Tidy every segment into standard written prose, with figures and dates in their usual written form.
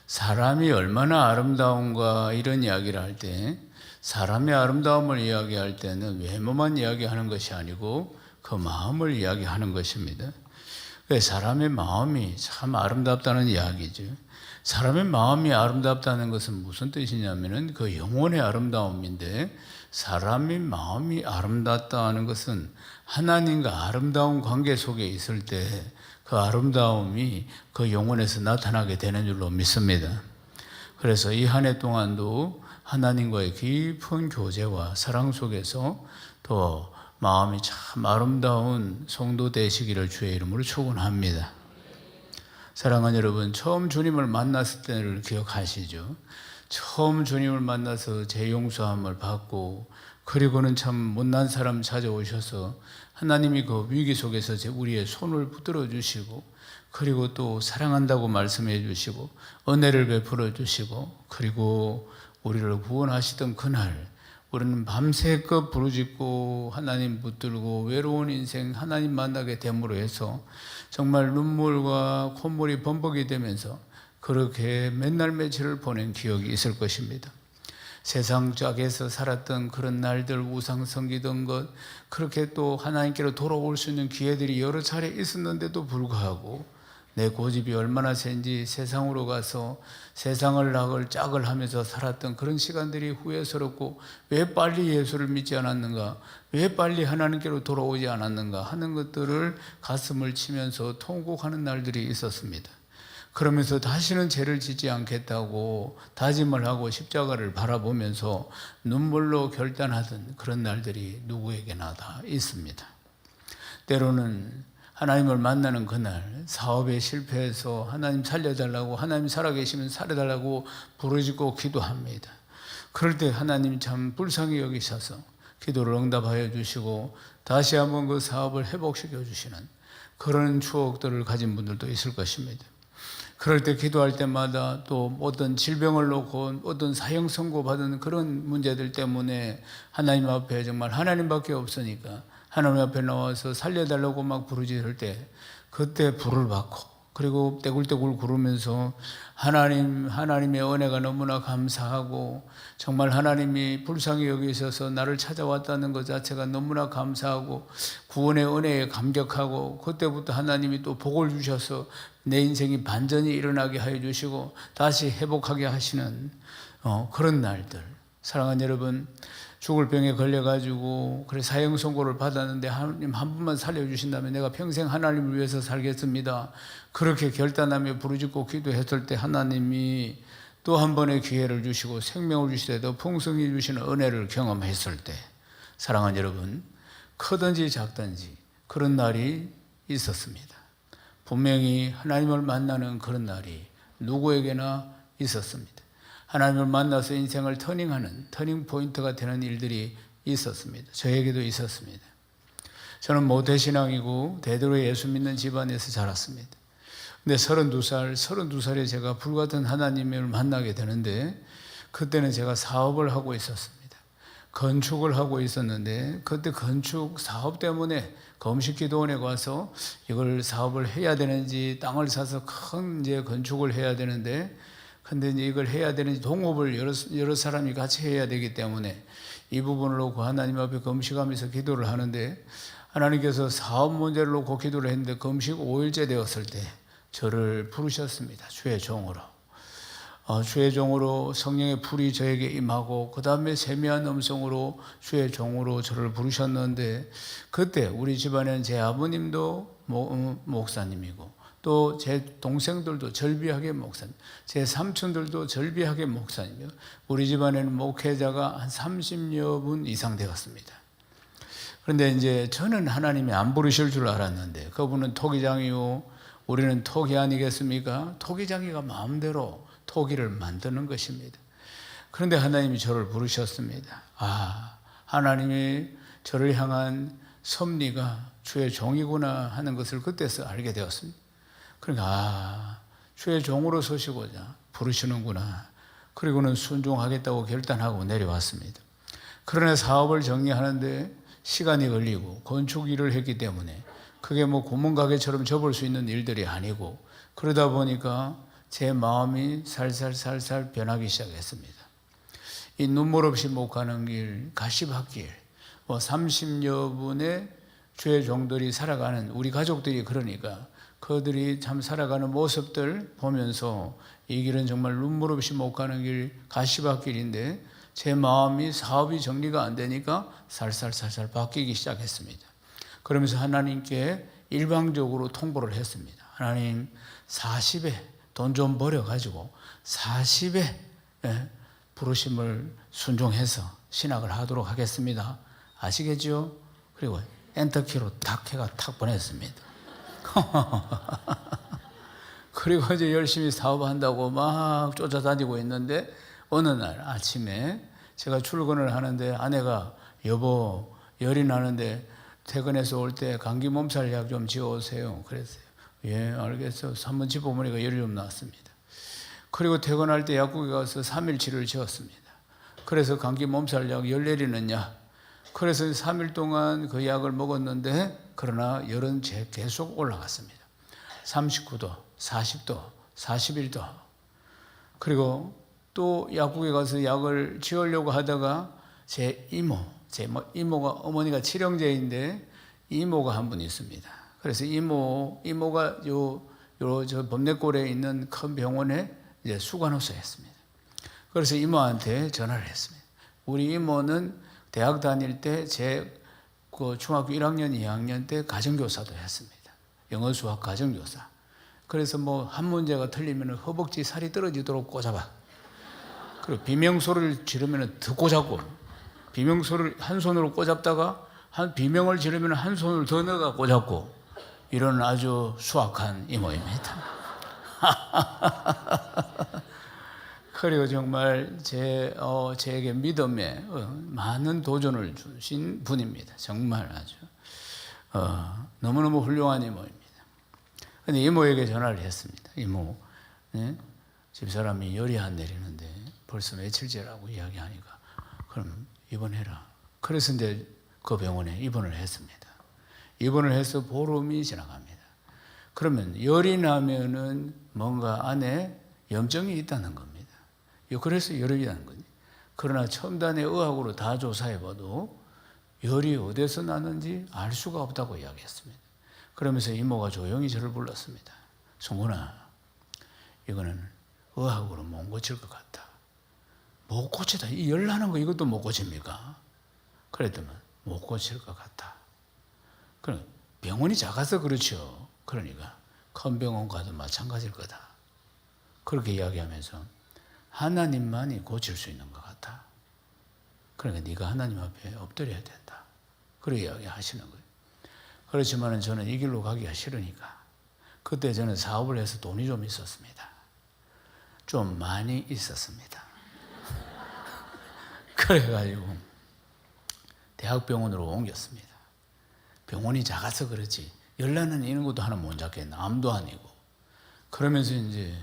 사람이 얼마나 아름다운가 이런 이야기를 할 때 사람의 아름다움을 이야기할 때는 외모만 이야기하는 것이 아니고 그 마음을 이야기하는 것입니다. 사람의 마음이 참 아름답다는 이야기죠. 사람의 마음이 아름답다는 것은 무슨 뜻이냐면은 그 영혼의 아름다움인데, 사람의 마음이 아름답다는 것은 하나님과 아름다운 관계 속에 있을 때 그 아름다움이 그 영혼에서 나타나게 되는 줄로 믿습니다. 그래서 이 한 해 동안도 하나님과의 깊은 교제와 사랑 속에서 또 마음이 참 아름다운 성도 되시기를 주의 이름으로 축원합니다. 사랑하는 여러분, 처음 주님을 만났을 때를 기억하시죠? 처음 주님을 만나서 재용서함을 받고, 그리고는 참 못난 사람 찾아오셔서 하나님이 그 위기 속에서 우리의 손을 붙들어 주시고, 그리고 또 사랑한다고 말씀해 주시고 은혜를 베풀어 주시고, 그리고 우리를 구원하시던 그날 우리는 밤새껏 부르짖고 하나님 붙들고 외로운 인생 하나님 만나게 됨으로 해서 정말 눈물과 콧물이 범벅이 되면서 그렇게 맨날 며칠을 보낸 기억이 있을 것입니다. 세상 짝에서 살았던 그런 날들, 우상 섬기던 것, 그렇게 또 하나님께로 돌아올 수 있는 기회들이 여러 차례 있었는데도 불구하고 내 고집이 얼마나 센지 세상으로 가서 세상을 낙을 짝을 하면서 살았던 그런 시간들이 후회스럽고, 왜 빨리 예수를 믿지 않았는가, 왜 빨리 하나님께로 돌아오지 않았는가 하는 것들을 가슴을 치면서 통곡하는 날들이 있었습니다. 그러면서 다시는 죄를 짓지 않겠다고 다짐을 하고 십자가를 바라보면서 눈물로 결단하던 그런 날들이 누구에게나 다 있습니다. 때로는 하나님을 만나는 그날 사업에 실패해서 하나님 살려달라고, 하나님 살아계시면 살려달라고 부르짖고 기도합니다. 그럴 때 하나님이 참 불쌍히 여기셔서 기도를 응답하여 주시고 다시 한번 그 사업을 회복시켜 주시는 그런 추억들을 가진 분들도 있을 것입니다. 그럴 때 기도할 때마다 또 어떤 질병을 놓고 어떤 사형 선고 받은 그런 문제들 때문에 하나님 앞에 정말 하나님밖에 없으니까 하나님 앞에 나와서 살려달라고 막 부르짖을 때, 그때 불을 받고 그리고 떼굴떼굴 구르면서 하나님의 은혜가 너무나 감사하고, 정말 하나님이 불쌍히 여기셔서 나를 찾아왔다는 것 자체가 너무나 감사하고 구원의 은혜에 감격하고, 그때부터 하나님이 또 복을 주셔서 내 인생이 반전이 일어나게 하여 주시고 다시 회복하게 하시는 그런 날들. 사랑하는 여러분, 죽을 병에 걸려가지고 그래 사형 선고를 받았는데 하나님 한 분만 살려주신다면 내가 평생 하나님을 위해서 살겠습니다, 그렇게 결단하며 부르짖고 기도했을 때 하나님이 또 한 번의 기회를 주시고 생명을 주시되 더 풍성히 주시는 은혜를 경험했을 때, 사랑하는 여러분, 크든지 작든지 그런 날이 있었습니다. 분명히 하나님을 만나는 그런 날이 누구에게나 있었습니다. 하나님을 만나서 인생을 터닝 포인트가 되는 일들이 있었습니다. 저에게도 있었습니다. 저는 모태신앙이고 대대로 예수 믿는 집안에서 자랐습니다. 근데 32살에 제가 불같은 하나님을 만나게 되는데, 그때는 제가 사업을 하고 있었습니다. 건축을 하고 있었는데, 그때 건축 사업 때문에 금식기도원에 가서 이걸 사업을 해야 되는지, 땅을 사서 큰 이제 건축을 해야 되는데, 근데 이제 이걸 해야 되는지 동업을 여러 사람이 같이 해야 되기 때문에 이 부분을 놓고 하나님 앞에 금식하면서 기도를 하는데, 하나님께서 사업 문제를 놓고 기도를 했는데 금식 5일째 되었을 때 저를 부르셨습니다. 주의 종으로. 주의 종으로 성령의 불이 저에게 임하고, 그 다음에 세미한 음성으로 주의 종으로 저를 부르셨는데, 그때 우리 집안에는 제 아버님도 목사님이고 또 제 동생들도 절비하게 목사님, 제 삼촌들도 절비하게 목사님이요. 우리 집안에는 목회자가 한 30여 분 이상 되었습니다. 그런데 이제 저는 하나님이 안 부르실 줄 알았는데, 그분은 토기장이요, 우리는 토기 아니겠습니까? 토기장이가 마음대로 토기를 만드는 것입니다. 그런데 하나님이 저를 부르셨습니다. 하나님이 저를 향한 섭리가 주의 종이구나 하는 것을 그때서 알게 되었습니다. 그러니까 주의 종으로 서시고자 부르시는구나. 그리고는 순종하겠다고 결단하고 내려왔습니다. 그러나 사업을 정리하는데 시간이 걸리고 건축 일을 했기 때문에 그게 구멍가게처럼 접을 수 있는 일들이 아니고, 그러다 보니까 제 마음이 살살 변하기 시작했습니다. 이 눈물 없이 못 가는 길, 가시밭길, 30여 분의 주의 종들이 살아가는, 우리 가족들이 그러니까 그들이 참 살아가는 모습들 보면서 이 길은 정말 눈물 없이 못 가는 길, 가시밭길인데 제 마음이, 사업이 정리가 안 되니까 살살 바뀌기 시작했습니다. 그러면서 하나님께 일방적으로 통보를 했습니다. 하나님, 40에 돈 좀 벌여가지고 40에 부르심을 순종해서 신학을 하도록 하겠습니다. 아시겠죠? 그리고 엔터키로 탁 해가 탁 보냈습니다. 그리고 이제 열심히 사업한다고 막 쫓아다니고 있는데 어느 날 아침에 제가 출근을 하는데 아내가 여보 열이 나는데 퇴근해서 올 때 감기 몸살 약 좀 지어오세요. 그랬어요. 예, 알겠어. 한번 짚어보니까 열이 좀 났습니다. 그리고 퇴근할 때 약국에 가서 3일치를 지었습니다. 그래서 감기 몸살 약 14일이는 약. 그래서 3일 동안 그 약을 먹었는데 그러나 열은 계속 올라갔습니다. 39도, 40도, 41도. 그리고 또 약국에 가서 약을 지으려고 하다가 제 이모가, 어머니가 칠형제인데 이모가 한 분 있습니다. 그래서 이모가 저 범내골에 있는 큰 병원에 이제 수간호사 했습니다. 그래서 이모한테 전화를 했습니다. 우리 이모는 대학 다닐 때 그 중학교 1학년, 2학년 때 가정교사도 했습니다. 영어, 수학 가정교사. 그래서 한 문제가 틀리면 허벅지 살이 떨어지도록 꽂아봐. 그리고 비명소리를 지르면 더 꽂았고, 비명소리를 한 손으로 꽂았다가 비명을 지르면 한 손을 더 넣어가 꽂았고, 이런 아주 수학한 이모입니다. 그리고 정말 제게 믿음에 많은 도전을 주신 분입니다. 정말 아주 너무너무 훌륭한 이모입니다. 근데 이모에게 전화를 했습니다. 이모, 집사람이 열이 안 내리는데 벌써 며칠째라고 이야기하니까 그럼 입원해라. 그래서 이제 그 병원에 입원을 했습니다. 입원을 해서 보름이 지나갑니다. 그러면 열이 나면은 뭔가 안에 염증이 있다는 겁니다. 그래서 열이 나는 거지. 그러나 첨단의 의학으로 다 조사해봐도 열이 어디서 나는지 알 수가 없다고 이야기했습니다. 그러면서 이모가 조용히 저를 불렀습니다. 성훈아, 이거는 의학으로 못 고칠 것 같다. 못 고치다. 이 열 나는 거 이것도 못 고칩니까? 그랬더니 못 고칠 것 같다. 그럼 병원이 작아서 그렇죠. 그러니까 큰 병원 가도 마찬가지일 거다. 그렇게 이야기하면서 하나님만이 고칠 수 있는 것 같아. 그러니까 네가 하나님 앞에 엎드려야 된다. 그렇게 이야기하시는 거예요. 그렇지만 저는 이 길로 가기가 싫으니까 그때 저는 사업을 해서 돈이 좀 있었습니다. 좀 많이 있었습니다. 그래가지고 대학병원으로 옮겼습니다. 병원이 작아서 그렇지 열나는 이런 것도 하나 못 잡겠나. 암도 아니고. 그러면서 이제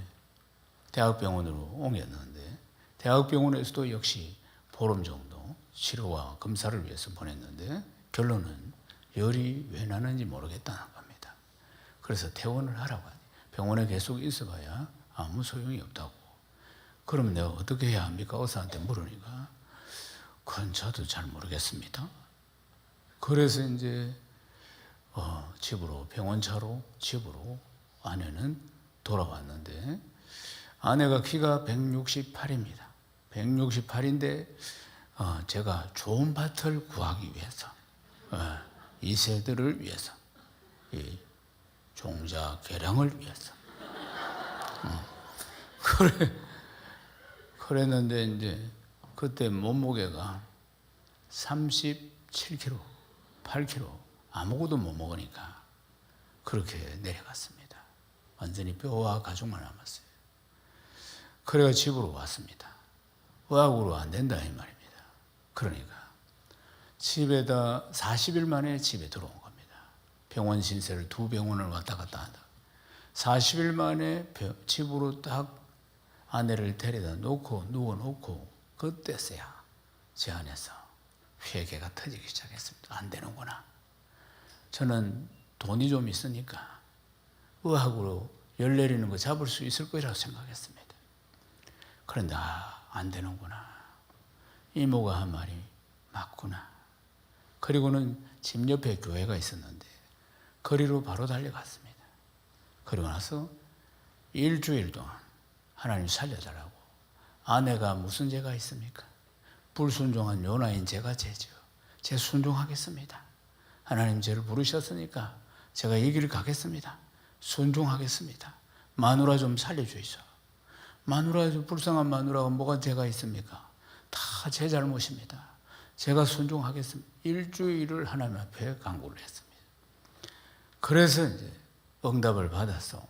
대학병원으로 옮겼는데 대학병원에서도 역시 보름 정도 치료와 검사를 위해서 보냈는데 결론은 열이 왜 나는지 모르겠다는 겁니다. 그래서 퇴원을 하라고 하니 병원에 계속 있어봐야 아무 소용이 없다고. 그럼 내가 어떻게 해야 합니까? 의사한테 물으니까 그건 저도 잘 모르겠습니다. 그래서 이제 병원차로 집으로 아내는 돌아왔는데 아내가 키가 168입니다. 168인데 제가 좋은 밭을 구하기 위해서 2세들을 위해서 이 종자 개량을 위해서 그랬는데 이제 그때 몸무게가 37kg, 8kg 아무것도 못 먹으니까 그렇게 내려갔습니다. 완전히 뼈와 가죽만 남았어요. 그래가 집으로 왔습니다. 의학으로 안 된다 이 말입니다. 그러니까 집에다 40일 만에 집에 들어온 겁니다. 병원 신세를 2병원을 왔다 갔다 한다. 40일 만에 집으로 딱 아내를 데려다 놓고 누워놓고 그때서야 제 안에서 회개가 터지기 시작했습니다. 안 되는구나. 저는 돈이 좀 있으니까 의학으로 열 내리는 거 잡을 수 있을 거라고 생각했습니다. 그런데 안 되는구나. 이모가 한 말이 맞구나. 그리고는 집 옆에 교회가 있었는데 거리로 바로 달려갔습니다. 그리고 나서 일주일 동안 하나님 살려달라고. 아내가 무슨 죄가 있습니까? 불순종한 요나인 제가 죄죠. 제 순종하겠습니다. 하나님 저를 부르셨으니까 제가 이 길을 가겠습니다. 순종하겠습니다. 마누라 좀 살려주이소. 마누라, 불쌍한 마누라가 뭐가 죄가 있습니까? 다 제 잘못입니다. 제가 순종하겠습니다. 일주일을 하나님 앞에 간구를 했습니다. 그래서 이제 응답을 받아서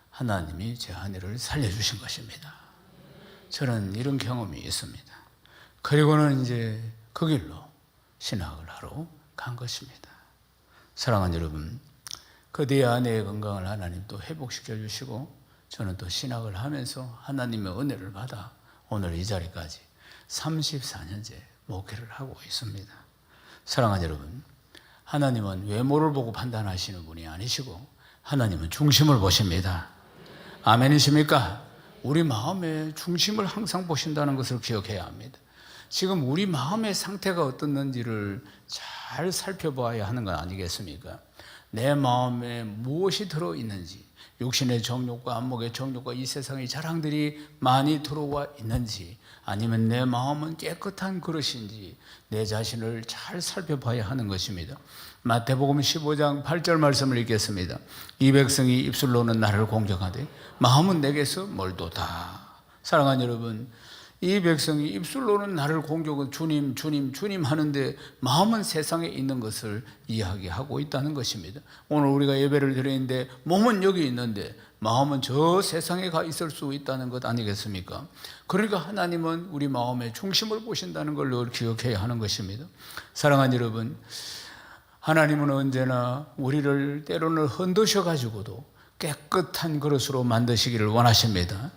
하나님이 제 아내를 살려주신 것입니다. 저는 이런 경험이 있습니다. 그리고는 이제 그 길로 신학을 하러 간 것입니다. 사랑하는 여러분, 그 뒤에 아내의 건강을 하나님 또 회복시켜 주시고 저는 또 신학을 하면서 하나님의 은혜를 받아 오늘 이 자리까지 34년째 목회를 하고 있습니다. 사랑하는 여러분, 하나님은 외모를 보고 판단하시는 분이 아니시고 하나님은 중심을 보십니다. 아멘이십니까? 우리 마음의 중심을 항상 보신다는 것을 기억해야 합니다. 지금 우리 마음의 상태가 어떻는지를 잘 살펴봐야 하는 건 아니겠습니까? 내 마음에 무엇이 들어있는지, 육신의 정욕과 안목의 정욕과 이 세상의 자랑들이 많이 들어와 있는지, 아니면 내 마음은 깨끗한 그릇인지 내 자신을 잘 살펴봐야 하는 것입니다. 마태복음 15장 8절 말씀을 읽겠습니다. 이 백성이 입술로는 나를 공경하되 마음은 내게서 멀도다. 사랑하는 여러분, 이 백성이 입술로는 나를 공격은 주님, 주님, 주님 하는데 마음은 세상에 있는 것을 이야기하고 있다는 것입니다. 오늘 우리가 예배를 드리는데 몸은 여기 있는데 마음은 저 세상에 가 있을 수 있다는 것 아니겠습니까? 그러니까 하나님은 우리 마음의 중심을 보신다는 걸 늘 기억해야 하는 것입니다. 사랑하는 여러분, 하나님은 언제나 우리를 때로는 흔드셔가지고도 깨끗한 그릇으로 만드시기를 원하십니다.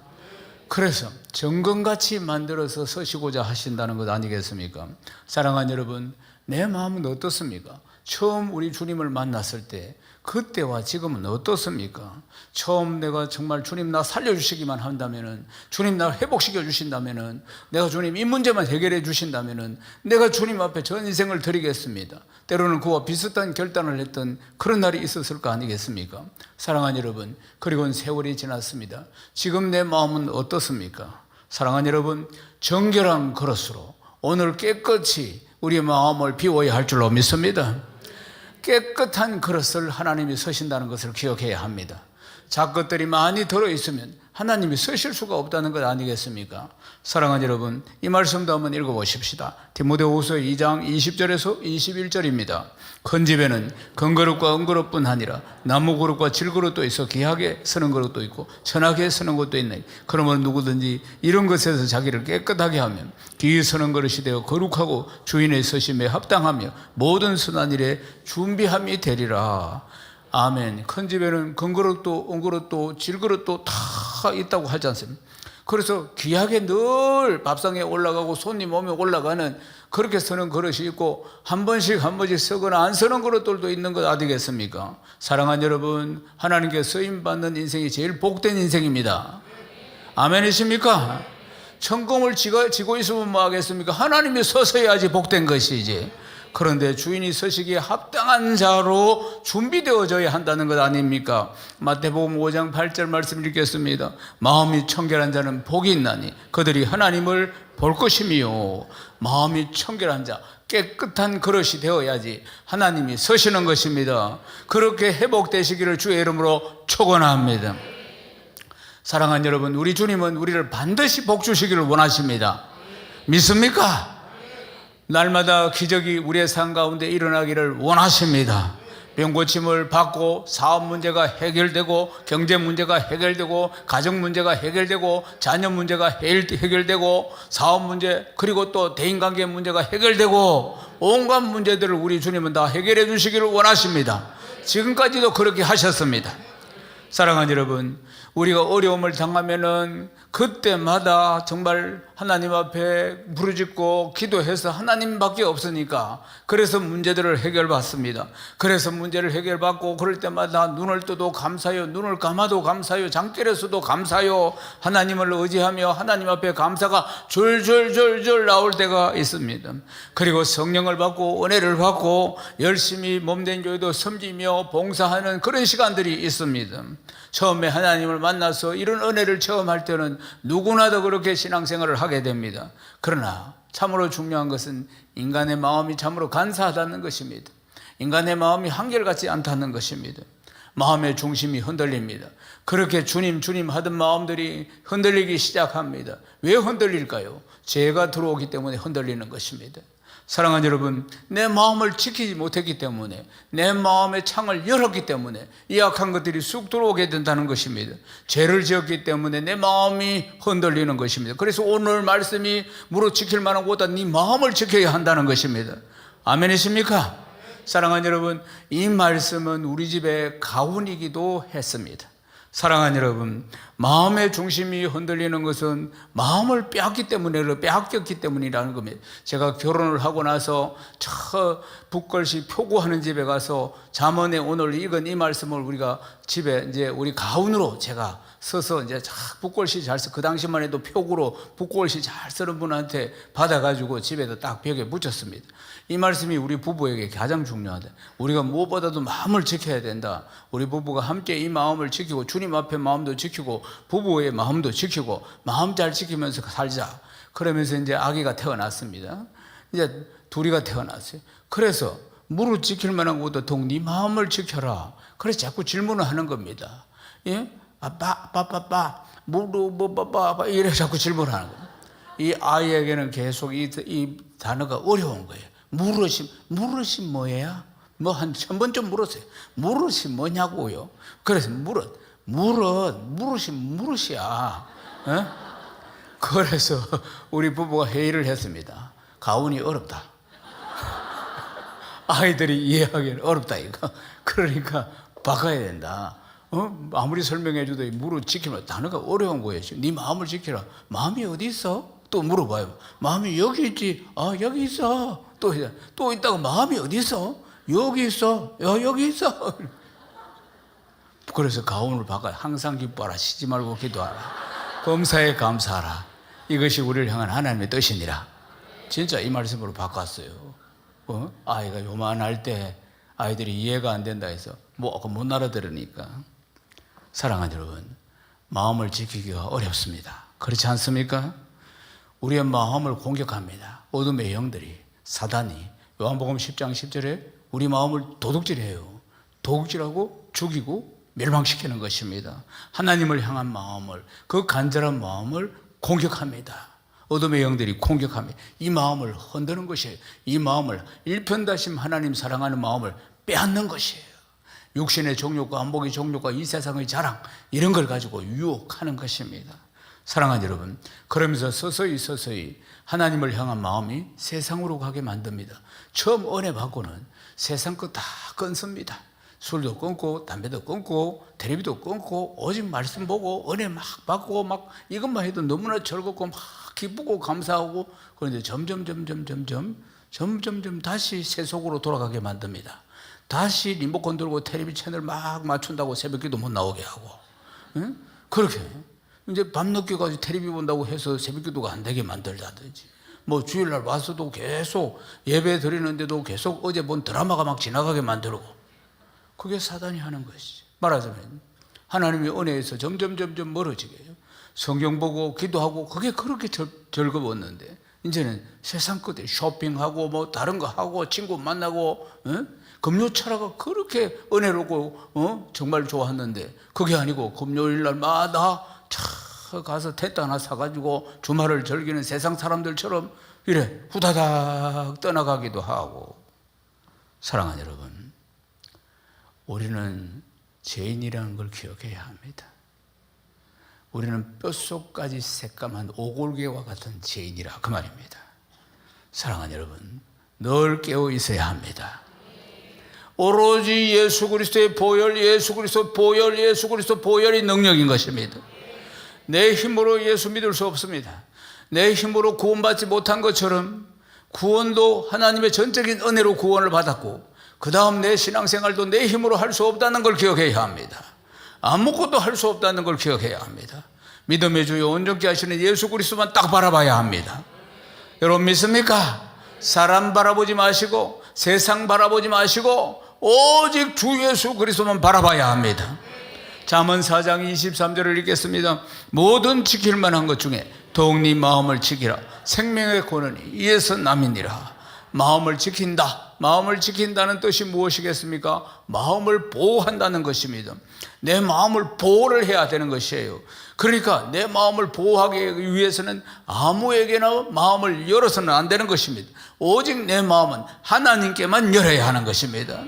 그래서 정금같이 만들어서 서시고자 하신다는 것 아니겠습니까? 사랑하는 여러분, 내 마음은 어떻습니까? 처음 우리 주님을 만났을 때 그때와 지금은 어떻습니까? 처음 내가 정말 주님 나 살려주시기만 한다면은, 주님 나 회복시켜 주신다면은, 내가 주님 이 문제만 해결해 주신다면은 내가 주님 앞에 전 인생을 드리겠습니다. 때로는 그와 비슷한 결단을 했던 그런 날이 있었을 거 아니겠습니까? 사랑하는 여러분, 그리고는 세월이 지났습니다. 지금 내 마음은 어떻습니까? 사랑하는 여러분, 정결한 그릇으로 오늘 깨끗이 우리 마음을 비워야 할 줄로 믿습니다. 깨끗한 그릇을 하나님이 서신다는 것을 기억해야 합니다. 잡것들이 많이 들어있으면 하나님이 서실 수가 없다는 것 아니겠습니까? 사랑하는 여러분, 이 말씀도 한번 읽어보십시다. 디모데후서 2장 20절에서 21절입니다. 큰 집에는 금그릇과 은그릇뿐 아니라 나무 그릇과 질그릇도 있어 귀하게 쓰는 그릇도 있고 천하게 쓰는 것도 있네. 그러면 누구든지 이런 것에서 자기를 깨끗하게 하면 귀히 쓰는 그릇이 되어 거룩하고 주인의 서심에 합당하며 모든 선한 일에 준비함이 되리라. 아멘. 큰 집에는 금그릇도 은그릇도 질그릇도 다 있다고 하지 않습니까? 그래서 귀하게 늘 밥상에 올라가고 손님 오면 올라가는 그렇게 쓰는 그릇이 있고 한 번씩 쓰거나 안 쓰는 그릇들도 있는 것 아니겠습니까? 사랑하는 여러분, 하나님께 쓰임받는 인생이 제일 복된 인생입니다. 아멘이십니까? 천금을 지고 있으면 뭐 하겠습니까? 하나님이 서서야지 복된 것이지. 그런데 주인이 서시기에 합당한 자로 준비되어져야 한다는 것 아닙니까? 마태복음 5장 8절 말씀 읽겠습니다. 마음이 청결한 자는 복이 있나니 그들이 하나님을 볼 것이며. 마음이 청결한 자, 깨끗한 그릇이 되어야지 하나님이 서시는 것입니다. 그렇게 회복되시기를 주의 이름으로 축원합니다. 사랑하는 여러분, 우리 주님은 우리를 반드시 복 주시기를 원하십니다. 믿습니까? 날마다 기적이 우리의 삶 가운데 일어나기를 원하십니다. 병고침을 받고 사업 문제가 해결되고 경제 문제가 해결되고 가정 문제가 해결되고 자녀 문제가 해결되고 사업 문제 그리고 또 대인관계 문제가 해결되고 온갖 문제들을 우리 주님은 다 해결해 주시기를 원하십니다. 지금까지도 그렇게 하셨습니다. 사랑하는 여러분, 우리가 어려움을 당하면은 그때마다 정말 하나님 앞에 부르짖고 기도해서 하나님밖에 없으니까 그래서 문제들을 해결받습니다. 그래서 문제를 해결받고 그럴 때마다 눈을 떠도 감사요, 눈을 감아도 감사요, 잠결에서도 감사요, 하나님을 의지하며 하나님 앞에 감사가 줄줄줄줄 나올 때가 있습니다. 그리고 성령을 받고 은혜를 받고 열심히 몸된 교회도 섬기며 봉사하는 그런 시간들이 있습니다. 처음에 하나님을 만나서 이런 은혜를 처음 할 때는 누구나도 그렇게 신앙생활을 하게 됩니다. 그러나 참으로 중요한 것은 인간의 마음이 참으로 간사하다는 것입니다. 인간의 마음이 한결같지 않다는 것입니다. 마음의 중심이 흔들립니다. 그렇게 주님 하던 마음들이 흔들리기 시작합니다. 왜 흔들릴까요? 죄가 들어오기 때문에 흔들리는 것입니다. 사랑하는 여러분, 내 마음을 지키지 못했기 때문에, 내 마음의 창을 열었기 때문에 이 악한 것들이 쑥 들어오게 된다는 것입니다. 죄를 지었기 때문에 내 마음이 흔들리는 것입니다. 그래서 오늘 말씀이 무릇 지킬 만한 것보다 네 마음을 지켜야 한다는 것입니다. 아멘이십니까? 사랑하는 여러분, 이 말씀은 우리 집의 가훈이기도 했습니다. 사랑하는 여러분, 마음의 중심이 흔들리는 것은 마음을 빼앗겼기 때문이라는 겁니다. 제가 결혼을 하고 나서 저 북걸시 표구하는 집에 가서 잠언에 오늘 읽은 이 말씀을 우리가 집에 이제 우리 가훈으로 제가 써서 이제 북걸시 잘 써, 그 당시만 해도 표구로 북걸시 잘 쓰는 분한테 받아가지고 집에다 딱 벽에 붙였습니다. 이 말씀이 우리 부부에게 가장 중요하다. 우리가 무엇보다도 마음을 지켜야 된다. 우리 부부가 함께 이 마음을 지키고 주님 앞에 마음도 지키고 부부의 마음도 지키고 마음 잘 지키면서 살자. 그러면서 이제 아기가 태어났습니다. 이제 둘이가 태어났어요. 그래서 무릇 지킬 만한 것보다 더욱 네 마음을 지켜라. 그래서 자꾸 질문을 하는 겁니다. 예? 아빠, 무릎, 이래 자꾸 질문하는 거예요. 이 아이에게는 계속 이 단어가 어려운 거예요. 무릇이 뭐예요? 뭐 한 1000번쯤 물었어요. 무릇이 뭐냐고요? 그래서 무릇이 무릇이야. 에? 그래서 우리 부부가 회의를 했습니다. 가훈이 어렵다. 아이들이 이해하기는 어렵다 이거. 그러니까 바꿔야 된다. 아무리 설명해 줘도 무릇 지키면 단어가 어려운 거예요. 네 마음을 지키라. 마음이 어디 있어? 또 물어봐요. 마음이 여기 있지. 아, 여기 있어. 또 있다고 마음이 어디 있어? 여기 있어. 여기 있어. 그래서 가훈을 바꿔. 항상 기뻐하라. 쉬지 말고 기도하라. 범사에 감사하라. 이것이 우리를 향한 하나님의 뜻이니라. 진짜 이 말씀으로 바꿨어요. 아이가 요만할 때 아이들이 이해가 안 된다 해서 못 알아들으니까. 사랑하는 여러분, 마음을 지키기가 어렵습니다. 그렇지 않습니까? 우리의 마음을 공격합니다. 어둠의 영들이, 사단이. 요한복음 10장 10절에 우리 마음을 도둑질해요. 도둑질하고 죽이고 멸망시키는 것입니다. 하나님을 향한 마음을, 그 간절한 마음을 공격합니다. 어둠의 영들이 공격합니다. 이 마음을 흔드는 것이에요. 이 마음을, 일편단심 하나님 사랑하는 마음을 빼앗는 것이에요. 육신의 정욕과 안목의 정욕과 이 세상의 자랑, 이런 걸 가지고 유혹하는 것입니다. 사랑하는 여러분, 그러면서 서서히 하나님을 향한 마음이 세상으로 가게 만듭니다. 처음 은혜 받고는 세상 거 다 끊습니다. 술도 끊고 담배도 끊고 텔레비도 끊고 오직 말씀 보고 은혜 막 받고 막 이것만 해도 너무나 즐겁고 막 기쁘고 감사하고, 그런데 점점 다시 세속으로 돌아가게 만듭니다. 다시 리모컨 들고 텔레비 채널 막 맞춘다고 새벽기도 못 나오게 하고, 응? 그렇게 이제 밤늦게까지 텔레비 본다고 해서 새벽기도가 안 되게 만들다든지, 뭐 주일날 와서도 계속 예배 드리는데도 계속 어제 본 드라마가 막 지나가게 만들고, 그게 사단이 하는 것이지. 말하자면 하나님의 은혜에서 점점 멀어지게 해요. 성경 보고 기도하고 그게 그렇게 즐거웠는데 이제는 세상 것들 쇼핑하고 뭐 다른 거 하고 친구 만나고, 금요철화가 그렇게 은혜롭고 정말 좋았는데 그게 아니고 금요일 날마다 가서 텐트 하나 사가지고 주말을 즐기는 세상 사람들처럼 이래 후다닥 떠나가기도 하고. 사랑하는 여러분, 우리는 죄인이라는 걸 기억해야 합니다. 우리는 뼛속까지 새까만 오골개와 같은 죄인이라 그 말입니다. 사랑하는 여러분, 늘 깨어 있어야 합니다. 오로지 예수 그리스도의 보혈, 예수 그리스도 보혈이 능력인 것입니다. 내 힘으로 예수 믿을 수 없습니다. 내 힘으로 구원받지 못한 것처럼 구원도 하나님의 전적인 은혜로 구원을 받았고 그 다음 내 신앙생활도 내 힘으로 할 수 없다는 걸 기억해야 합니다. 아무것도 할 수 없다는 걸 기억해야 합니다. 믿음의 주요 온전케 하시는 예수 그리스도만 딱 바라봐야 합니다. 여러분 믿습니까? 사람 바라보지 마시고 세상 바라보지 마시고 오직 주 예수 그리스도만 바라봐야 합니다. 잠언 4장 23절을 읽겠습니다. 모든 지킬 만한 것 중에 더욱 네 마음을 지키라. 생명의 권한이 이에서 남이니라. 마음을 지킨다. 마음을 지킨다는 뜻이 무엇이겠습니까? 마음을 보호한다는 것입니다. 내 마음을 보호를 해야 되는 것이에요. 그러니까 내 마음을 보호하기 위해서는 아무에게나 마음을 열어서는 안 되는 것입니다. 오직 내 마음은 하나님께만 열어야 하는 것입니다.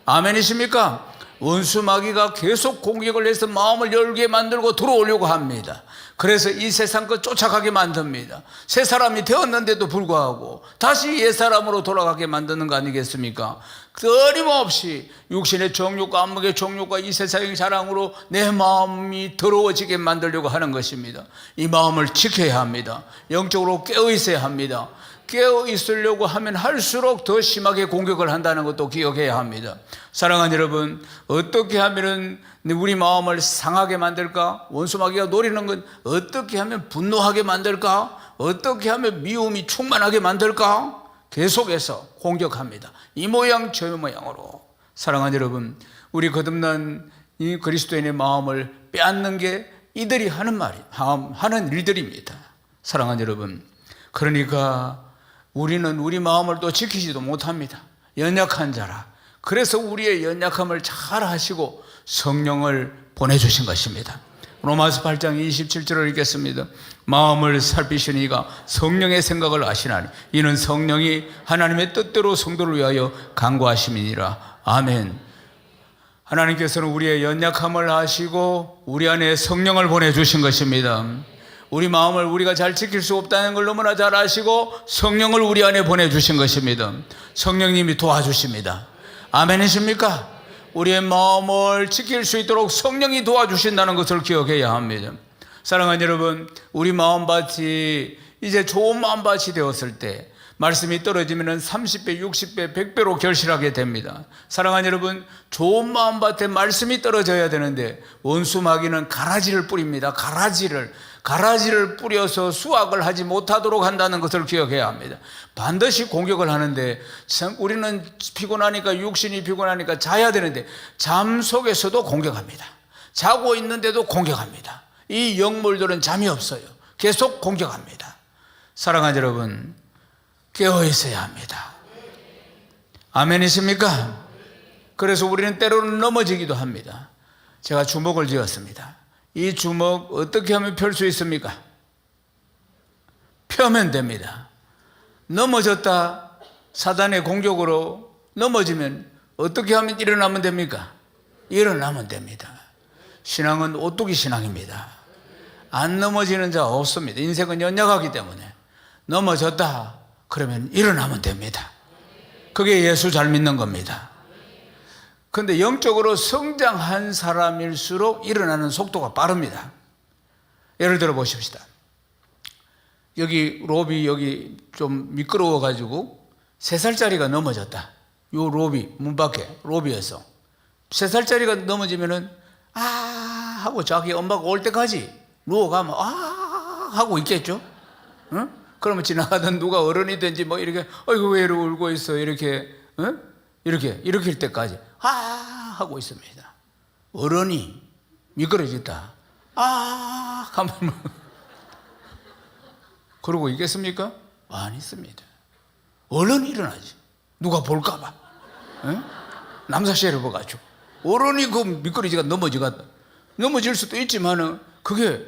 아멘이십니까? 원수 마귀가 계속 공격을 해서 마음을 열게 만들고 들어오려고 합니다. 그래서 이 세상 것 쫓아가게 만듭니다. 새 사람이 되었는데도 불구하고 다시 옛 사람으로 돌아가게 만드는 거 아니겠습니까? 끊임없이 육신의 정욕과 안목의 정욕과 이 세상의 자랑으로 내 마음이 더러워지게 만들려고 하는 것입니다. 이 마음을 지켜야 합니다. 영적으로 깨어 있어야 합니다. 깨어 있으려고 하면 할수록 더 심하게 공격을 한다는 것도 기억해야 합니다. 사랑하는 여러분, 어떻게 하면 우리 마음을 상하게 만들까? 원수 마귀가 노리는 건 어떻게 하면 분노하게 만들까? 어떻게 하면 미움이 충만하게 만들까? 계속해서 공격합니다. 이 모양 저 모양으로. 사랑하는 여러분, 우리 거듭난 이 그리스도인의 마음을 빼앗는 게 이들이 하는 일들입니다. 사랑하는 여러분, 그러니까 우리는 우리 마음을 또 지키지도 못합니다. 연약한 자라. 그래서 우리의 연약함을 잘 하시고 성령을 보내주신 것입니다. 로마서 8장 27절을 읽겠습니다. 마음을 살피시는 이가 성령의 생각을 아시나니 이는 성령이 하나님의 뜻대로 성도를 위하여 간구하심이니라. 아멘. 하나님께서는 우리의 연약함을 아시고 우리 안에 성령을 보내주신 것입니다. 우리 마음을 우리가 잘 지킬 수 없다는 걸 너무나 잘 아시고 성령을 우리 안에 보내주신 것입니다. 성령님이 도와주십니다. 아멘이십니까? 우리의 마음을 지킬 수 있도록 성령이 도와주신다는 것을 기억해야 합니다. 사랑하는 여러분, 우리 마음밭이 이제 좋은 마음밭이 되었을 때 말씀이 떨어지면 30배, 60배, 100배로 결실하게 됩니다. 사랑하는 여러분, 좋은 마음밭에 말씀이 떨어져야 되는데 원수 마귀는 가라지를 뿌립니다. 가라지를 뿌려서 수확을 하지 못하도록 한다는 것을 기억해야 합니다. 반드시 공격을 하는데 우리는 피곤하니까, 육신이 피곤하니까 자야 되는데 잠 속에서도 공격합니다. 자고 있는데도 공격합니다. 이 영물들은 잠이 없어요. 계속 공격합니다. 사랑하는 여러분, 깨어 있어야 합니다. 아멘이십니까? 그래서 우리는 때로는 넘어지기도 합니다. 제가 주먹을 쥐었습니다. 이 주먹 어떻게 하면 펼 수 있습니까? 펴면 됩니다. 넘어졌다 사단의 공격으로 넘어지면 어떻게 하면 일어나면 됩니까? 일어나면 됩니다. 신앙은 오뚜기 신앙입니다. 안 넘어지는 자 없습니다. 인생은 연약하기 때문에 넘어졌다 그러면 일어나면 됩니다. 그게 예수 잘 믿는 겁니다. 그런데 영적으로 성장한 사람일수록 일어나는 속도가 빠릅니다. 예를 들어 보십시다. 여기 롭이 여기 좀 미끄러워 가지고 3살짜리가 넘어졌다. 요 롭이 문 밖에 롭이에서 3살짜리가 넘어지면은 아 하고 자기 엄마가 올 때까지 누워가면 아 하고 있겠죠. 응? 그러면 지나가던 누가 어른이 된지 뭐 이렇게 어이구 왜 이러고 울고 있어 이렇게 응? 이렇게 때까지 아 하고 있습니다. 어른이 미끄러졌다. 아 하면 뭐 그러고 있겠습니까? 안 있습니다. 얼른 일어나지. 누가 볼까봐. 남사시를 봐가지고. 어른이 그 미끄러지가 넘어질 수도 있지만은 그게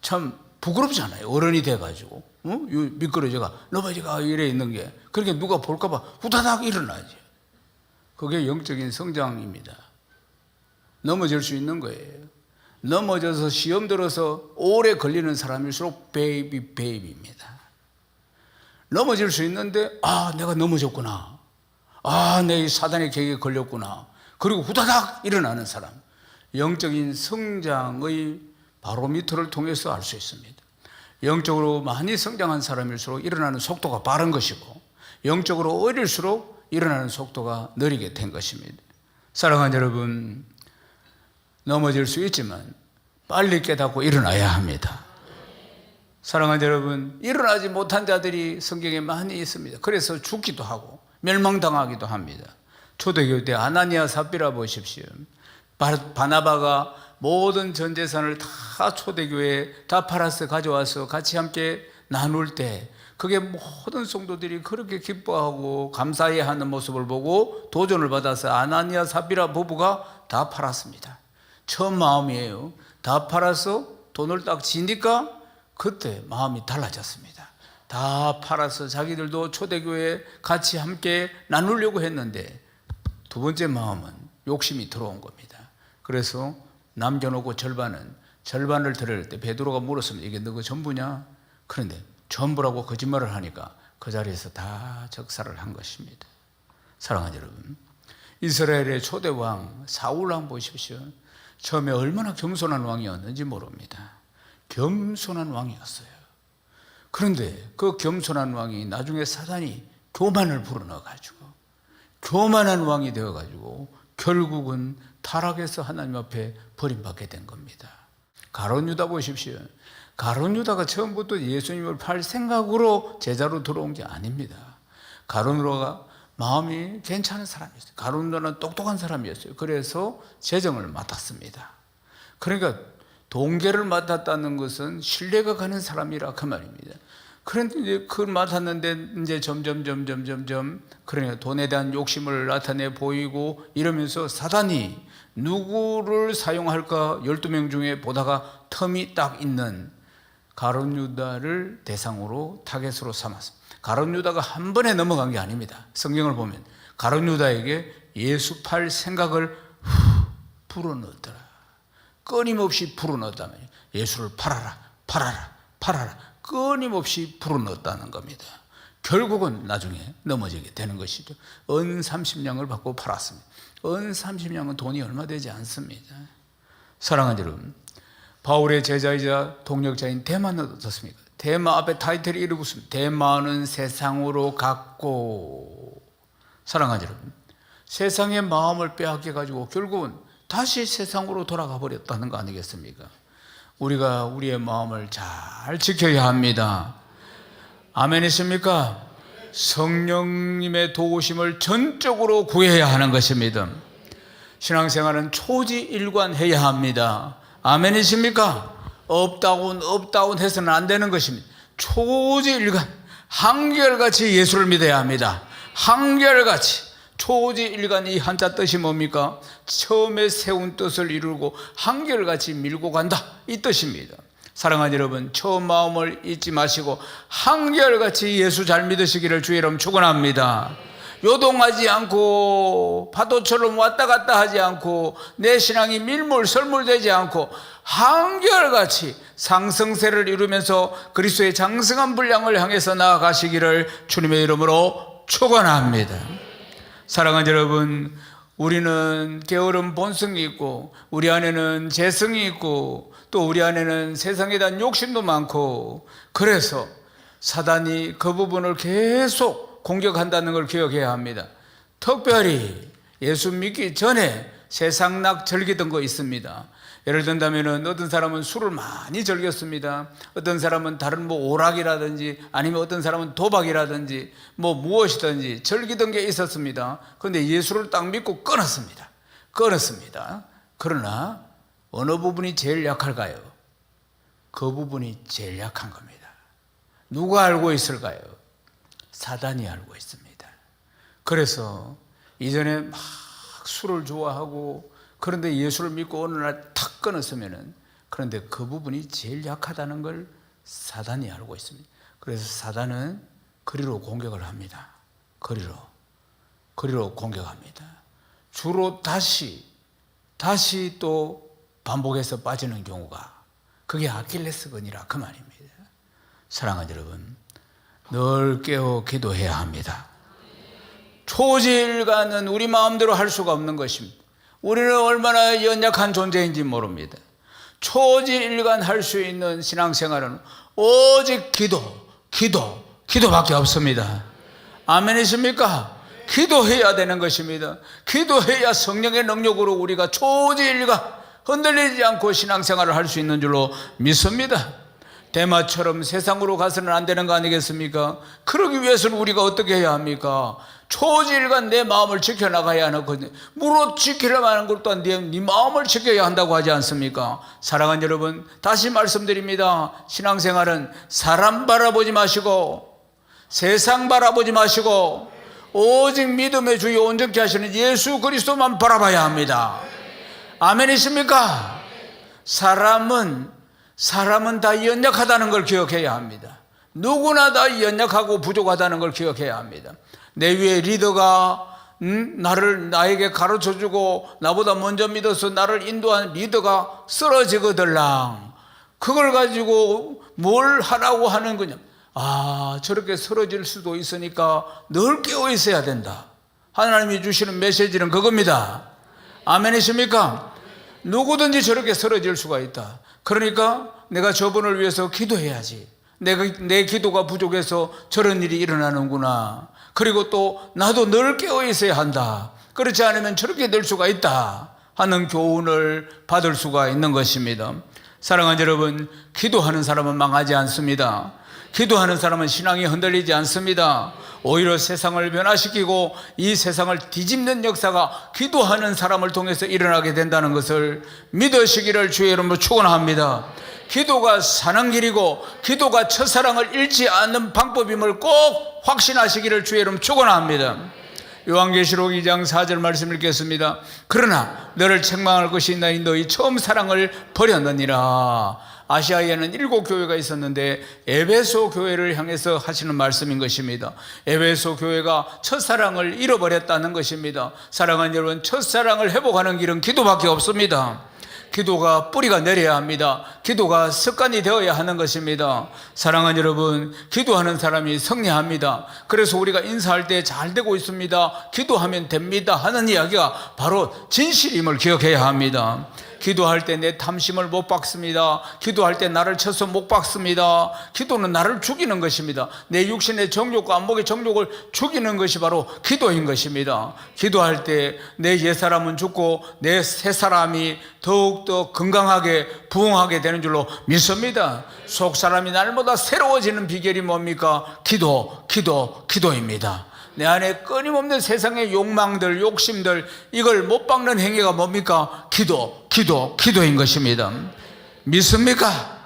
참 부끄럽잖아요. 어른이 돼가지고. 미끄러지가 넘어지가 이래 있는 게. 그렇게 누가 볼까봐 후다닥 일어나지. 그게 영적인 성장입니다. 넘어질 수 있는 거예요. 넘어져서 시험 들어서 오래 걸리는 사람일수록 베이비입니다. 넘어질 수 있는데 아 내가 넘어졌구나. 아 내 사단의 계획에 걸렸구나. 그리고 후다닥 일어나는 사람. 영적인 성장의 바로미터를 통해서 알 수 있습니다. 영적으로 많이 성장한 사람일수록 일어나는 속도가 빠른 것이고, 영적으로 어릴수록 일어나는 속도가 느리게 된 것입니다. 사랑하는 여러분, 넘어질 수 있지만 빨리 깨닫고 일어나야 합니다. 사랑하는 여러분, 일어나지 못한 자들이 성경에 많이 있습니다. 그래서 죽기도 하고 멸망당하기도 합니다. 초대교회 때 아나니아 삽비라 보십시오. 바나바가 모든 전 재산을 다 초대교회에 다 팔아서 가져와서 같이 함께 나눌 때, 그게 모든 성도들이 그렇게 기뻐하고 감사해하는 모습을 보고 도전을 받아서 아나니아 삽비라 부부가 다 팔았습니다. 처음 마음이에요. 다 팔아서 돈을 딱 지니까 그때 마음이 달라졌습니다. 다 팔아서 자기들도 초대교회에 같이 함께 나누려고 했는데, 두 번째 마음은 욕심이 들어온 겁니다. 그래서 남겨놓고 절반을 드릴 때 베드로가 물었습니다. 이게 너가 전부냐? 그런데 전부라고 거짓말을 하니까 그 자리에서 다 적살을 한 것입니다. 사랑하는 여러분, 이스라엘의 초대왕 사울왕 보십시오. 처음에 얼마나 겸손한 왕이었는지 모릅니다. 겸손한 왕이었어요. 그런데 그 겸손한 왕이 나중에 사단이 교만을 불어넣어가지고 교만한 왕이 되어가지고 결국은 타락해서 하나님 앞에 버림받게 된 겁니다. 가룟 유다 보십시오. 가룟 유다가 처음부터 예수님을 팔 생각으로 제자로 들어온 게 아닙니다. 가룟 유다가 마음이 괜찮은 사람이었어요. 가룟 유다는 똑똑한 사람이었어요. 그래서 재정을 맡았습니다. 그러니까 동계를 맡았다는 것은 신뢰가 가는 사람이라 그 말입니다. 그런데 이제 그걸 맡았는데 이제 점점 그러니까 돈에 대한 욕심을 나타내 보이고 이러면서 사단이 누구를 사용할까 12명 중에 보다가 텀이 딱 있는 가룟 유다를 대상으로 타겟으로 삼았습니다. 가룟 유다가 한 번에 넘어간 게 아닙니다. 성경을 보면 가룟 유다에게 예수 팔 생각을 불어넣었더라. 끊임없이 불어넣었다면 예수를 팔아라 끊임없이 불어넣었다는 겁니다. 결국은 나중에 넘어지게 되는 것이죠. 은 30냥을 받고 팔았습니다. 은 30냥은 돈이 얼마 되지 않습니다. 사랑하는 여러분, 바울의 제자이자 동력자인 데마는 어떻습니까? 데마 앞에 타이틀이 이렇게 붙습니다. 데마는 세상으로 갔고. 사랑하는 여러분, 세상의 마음을 빼앗겨 가지고 결국은 다시 세상으로 돌아가 버렸다는 거 아니겠습니까? 우리가 우리의 마음을 잘 지켜야 합니다. 아멘이십니까? 성령님의 도우심을 전적으로 구해야 하는 것입니다. 신앙생활은 초지일관해야 합니다. 아멘이십니까? 업다운 해서는 안 되는 것입니다. 초지일관, 한결같이 예수를 믿어야 합니다. 한결같이. 초지일관, 이 한자 뜻이 뭡니까? 처음에 세운 뜻을 이루고 한결같이 밀고 간다, 이 뜻입니다. 사랑하는 여러분, 처음 마음을 잊지 마시고 한결같이 예수 잘 믿으시기를 주의 이름 축원합니다. 요동하지 않고 파도처럼 왔다 갔다 하지 않고 내 신앙이 밀물설물되지 않고 한결같이 상승세를 이루면서 그리스도의 장성한 분량을 향해서 나아가시기를 주님의 이름으로 축원합니다. 사랑하는 여러분, 우리는 게으른 본성이 있고 우리 안에는 재성이 있고 또 우리 안에는 세상에 대한 욕심도 많고, 그래서 사단이 그 부분을 계속 공격한다는 걸 기억해야 합니다. 특별히 예수 믿기 전에 세상락 즐기던 거 있습니다. 예를 든다면 어떤 사람은 술을 많이 즐겼습니다. 어떤 사람은 다른 오락이라든지 아니면 어떤 사람은 도박이라든지 무엇이든지 즐기던 게 있었습니다. 그런데 예수를 딱 믿고 끊었습니다. 그러나 어느 부분이 제일 약할까요? 그 부분이 제일 약한 겁니다. 누가 알고 있을까요? 사단이 알고 있습니다. 그래서 이전에 막 술을 좋아하고 그런데 예수를 믿고 어느 날 탁 끊었으면은, 그런데 그 부분이 제일 약하다는 걸 사단이 알고 있습니다. 그래서 사단은 거리로 공격을 합니다. 거리로 공격합니다. 주로 다시 또 반복해서 빠지는 경우가, 그게 아킬레스건이라 그 말입니다. 사랑하는 여러분, 늘 깨어 기도해야 합니다. 초지일관은 우리 마음대로 할 수가 없는 것입니다. 우리는 얼마나 연약한 존재인지 모릅니다. 초지일관 할 수 있는 신앙생활은 오직 기도밖에 없습니다. 아멘이십니까? 기도해야 되는 것입니다. 기도해야 성령의 능력으로 우리가 초지일관 흔들리지 않고 신앙생활을 할 수 있는 줄로 믿습니다. 대마처럼 세상으로 가서는 안 되는 거 아니겠습니까? 그러기 위해서는 우리가 어떻게 해야 합니까? 초지일관 내 마음을 지켜나가야 하는 거든요. 무릇 지키려고 하는 것 또한 네 마음을 지켜야 한다고 하지 않습니까? 사랑하는 여러분, 다시 말씀드립니다. 신앙생활은 사람 바라보지 마시고 세상 바라보지 마시고 오직 믿음의 주요 온전케 하시는 예수 그리스도만 바라봐야 합니다. 아멘이십니까? 사람은 다 연약하다는 걸 기억해야 합니다. 누구나 다 연약하고 부족하다는 걸 기억해야 합니다. 내 위에 리더가 나에게 가르쳐주고 나보다 먼저 믿어서 나를 인도한 리더가 쓰러지거들랑 그걸 가지고 뭘 하라고 하는 거냐? 저렇게 쓰러질 수도 있으니까 늘 깨어 있어야 된다. 하나님이 주시는 메시지는 그겁니다. 아멘이십니까? 누구든지 저렇게 쓰러질 수가 있다. 그러니까 내가 저분을 위해서 기도해야지. 내 기도가 부족해서 저런 일이 일어나는구나. 그리고 또 나도 늘 깨어 있어야 한다. 그렇지 않으면 저렇게 될 수가 있다 하는 교훈을 받을 수가 있는 것입니다. 사랑하는 여러분, 기도하는 사람은 망하지 않습니다. 기도하는 사람은 신앙이 흔들리지 않습니다. 오히려 세상을 변화시키고 이 세상을 뒤집는 역사가 기도하는 사람을 통해서 일어나게 된다는 것을 믿으시기를 주의 이름으로 축원합니다. 기도가 사는 길이고 기도가 첫사랑을 잃지 않는 방법임을 꼭 확신하시기를 주의 이름 축원합니다. 요한계시록 2장 4절 말씀 읽겠습니다. 그러나 너를 책망할 것이 있나니 너희 처음 사랑을 버렸느니라. 아시아에는 7교회가 있었는데 에베소 교회를 향해서 하시는 말씀인 것입니다. 에베소 교회가 첫사랑을 잃어버렸다는 것입니다. 사랑하는 여러분, 첫사랑을 회복하는 길은 기도밖에 없습니다. 기도가 뿌리가 내려야 합니다. 기도가 습관이 되어야 하는 것입니다. 사랑하는 여러분, 기도하는 사람이 승리합니다. 그래서 우리가 인사할 때 잘 되고 있습니다, 기도하면 됩니다 하는 이야기가 바로 진실임을 기억해야 합니다. 기도할 때 내 탐심을 못 박습니다. 기도할 때 나를 쳐서 못 박습니다. 기도는 나를 죽이는 것입니다. 내 육신의 정욕과 안목의 정욕을 죽이는 것이 바로 기도인 것입니다. 기도할 때 내 옛사람은 죽고 내 새사람이 더욱더 건강하게 부흥하게 되는 줄로 믿습니다. 속사람이 날마다 새로워지는 비결이 뭡니까? 기도입니다. 내 안에 끊임없는 세상의 욕망들, 욕심들, 이걸 못 박는 행위가 뭡니까? 기도인 것입니다. 믿습니까?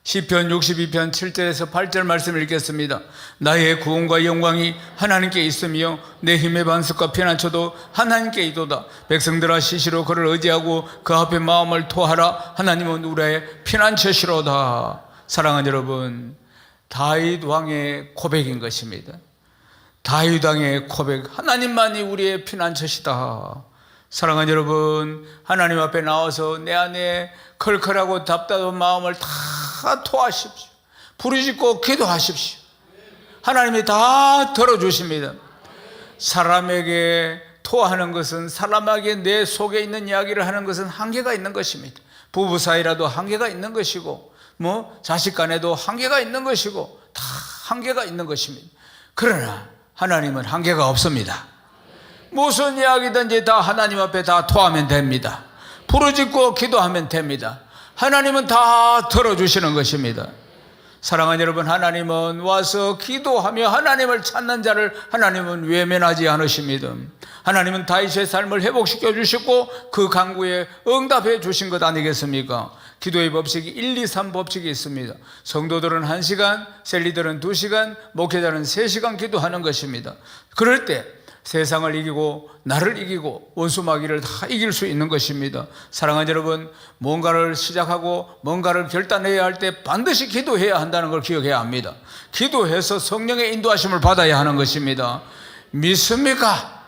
시편 62편 7절에서 8절 말씀 읽겠습니다. 나의 구원과 영광이 하나님께 있으며 내 힘의 반석과 피난처도 하나님께 있도다. 백성들아 시시로 그를 의지하고 그 앞에 마음을 토하라. 하나님은 우리의 피난처시로다. 사랑하는 여러분, 다윗 왕의 고백인 것입니다. 다윗 왕의 고백, 하나님만이 우리의 피난처시다. 사랑하는 여러분, 하나님 앞에 나와서 내 안에 컬컬하고 답답한 마음을 다 토하십시오. 부르짖고 기도하십시오. 하나님이 다 들어주십니다. 사람에게 토하는 것은, 사람에게 내 속에 있는 이야기를 하는 것은 한계가 있는 것입니다. 부부 사이라도 한계가 있는 것이고, 자식 간에도 한계가 있는 것이고, 다 한계가 있는 것입니다. 그러나 하나님은 한계가 없습니다. 무슨 이야기든지 다 하나님 앞에 다 토하면 됩니다. 부르짖고 기도하면 됩니다. 하나님은 다 들어주시는 것입니다. 사랑하는 여러분, 하나님은 와서 기도하며 하나님을 찾는 자를 하나님은 외면하지 않으십니다. 하나님은 다윗의 삶을 회복시켜 주셨고 그 간구에 응답해 주신 것 아니겠습니까? 기도의 법칙이 1, 2, 3 법칙이 있습니다. 성도들은 1시간, 셀리들은 2시간, 목회자는 3시간 기도하는 것입니다. 그럴 때 세상을 이기고 나를 이기고 원수마귀를 다 이길 수 있는 것입니다. 사랑하는 여러분, 뭔가를 시작하고 뭔가를 결단해야 할 때 반드시 기도해야 한다는 걸 기억해야 합니다. 기도해서 성령의 인도하심을 받아야 하는 것입니다. 믿습니까?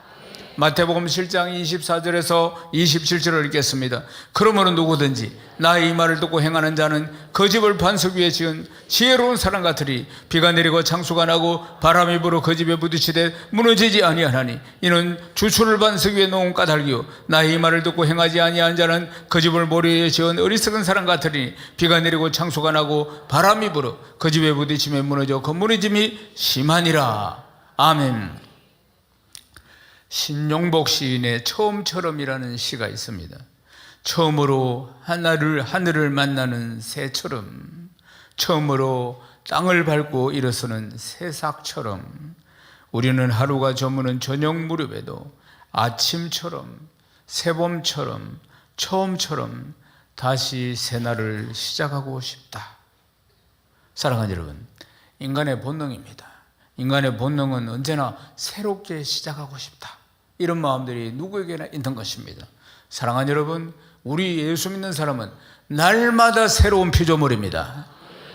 마태복음 7장 24절에서 27절을 읽겠습니다. 그러므로 누구든지 나의 이 말을 듣고 행하는 자는 그 집을 반석 위에 지은 지혜로운 사람 같으리 비가 내리고 창수가 나고 바람이 불어 그 집에 부딪히되 무너지지 아니하나니 이는 주추를 반석 위에 놓은 까닭이요 나의 이 말을 듣고 행하지 아니한 자는 그 집을 모래 위에 지은 어리석은 사람 같으니 비가 내리고 창수가 나고 바람이 불어 그 집에 부딪히며 무너져 그 무너짐이 심하니라. 아멘. 신용복 시인의 처음처럼이라는 시가 있습니다. 처음으로 하늘을 만나는 새처럼, 처음으로 땅을 밟고 일어서는 새싹처럼, 우리는 하루가 저무는 저녁 무렵에도 아침처럼, 새봄처럼, 처음처럼 다시 새날을 시작하고 싶다. 사랑하는 여러분, 인간의 본능입니다. 인간의 본능은 언제나 새롭게 시작하고 싶다, 이런 마음들이 누구에게나 있는 것입니다. 사랑하는 여러분, 우리 예수 믿는 사람은 날마다 새로운 피조물입니다.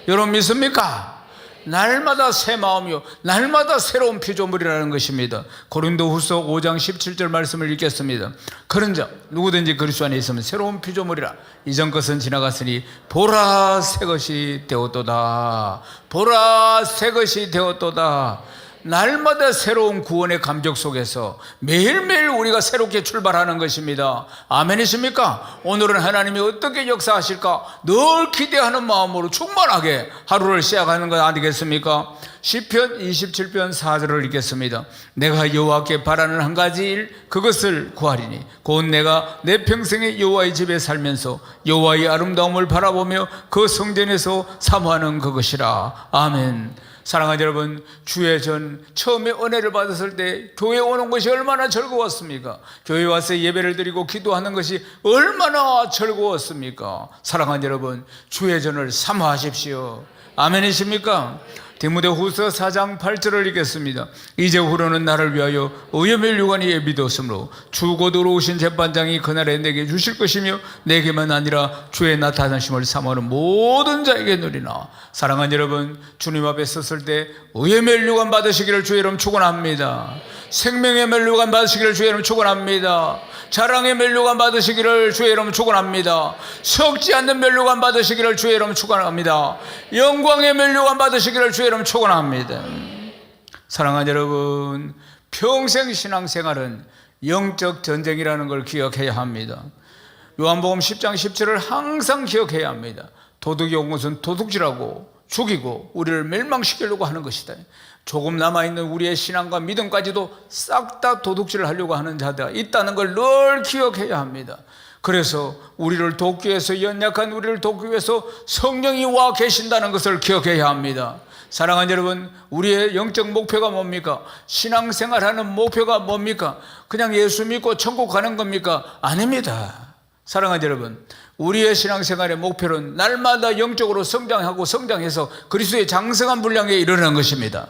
여러분 믿습니까? 날마다 새 마음이요 날마다 새로운 피조물이라는 것입니다. 고린도후서 5장 17절 말씀을 읽겠습니다. 그런 자 누구든지 그리스도 안에 있으면 새로운 피조물이라 이전 것은 지나갔으니 보라 새 것이 되었도다. 보라 새 것이 되었도다. 날마다 새로운 구원의 감격 속에서 매일매일 우리가 새롭게 출발하는 것입니다. 아멘이십니까? 오늘은 하나님이 어떻게 역사하실까 늘 기대하는 마음으로 충만하게 하루를 시작하는 것 아니겠습니까? 시편 27편 4절을 읽겠습니다. 내가 여호와께 바라는 한 가지 일 그것을 구하리니 곧 내가 내 평생에 여호와의 집에 살면서 여호와의 아름다움을 바라보며 그 성전에서 사모하는 그것이라. 아멘. 사랑하는 여러분, 주의 전 처음에 은혜를 받았을 때 교회에 오는 것이 얼마나 즐거웠습니까? 교회에 와서 예배를 드리고 기도하는 것이 얼마나 즐거웠습니까? 사랑하는 여러분, 주의 전을 사모하십시오. 아멘이십니까? 디모데후서 4장 8절을 읽겠습니다. 이제후로는 나를 위하여 의의 멸류관이 예비되었으므로 주 곧 들어오신 재판장이 그날에 내게 주실 것이며 내게만 아니라 주의 나타나심을 사모하는 모든 자에게 누리나. 사랑하는 여러분, 주님 앞에 섰을 때 의의 멸류관 받으시기를 주의 이름 축원합니다. 생명의 멸류관 받으시기를 주의 이름 축원합니다. 자랑의 멸류관 받으시기를 주의 이름 축원합니다. 썩지 않는 멸류관 받으시기를 주의 이름 축원합니다. 영광의 멸류관 받으시기를 주의 이름 축원합니다. 사랑하는 여러분, 평생 신앙생활은 영적 전쟁이라는 걸 기억해야 합니다. 요한복음 10장 17을 항상 기억해야 합니다. 도둑이 온 것은 도둑질하고 죽이고 우리를 멸망시키려고 하는 것이다. 조금 남아있는 우리의 신앙과 믿음까지도 싹 다 도둑질을 하려고 하는 자가 있다는 걸 늘 기억해야 합니다. 그래서 우리를 돕기 위해서, 연약한 우리를 돕기 위해서 성령이 와 계신다는 것을 기억해야 합니다. 사랑하는 여러분, 우리의 영적 목표가 뭡니까? 신앙생활하는 목표가 뭡니까? 그냥 예수 믿고 천국 가는 겁니까? 아닙니다. 사랑하는 여러분, 우리의 신앙생활의 목표는 날마다 영적으로 성장하고 성장해서 그리스도의 장성한 분량에 이르는 것입니다.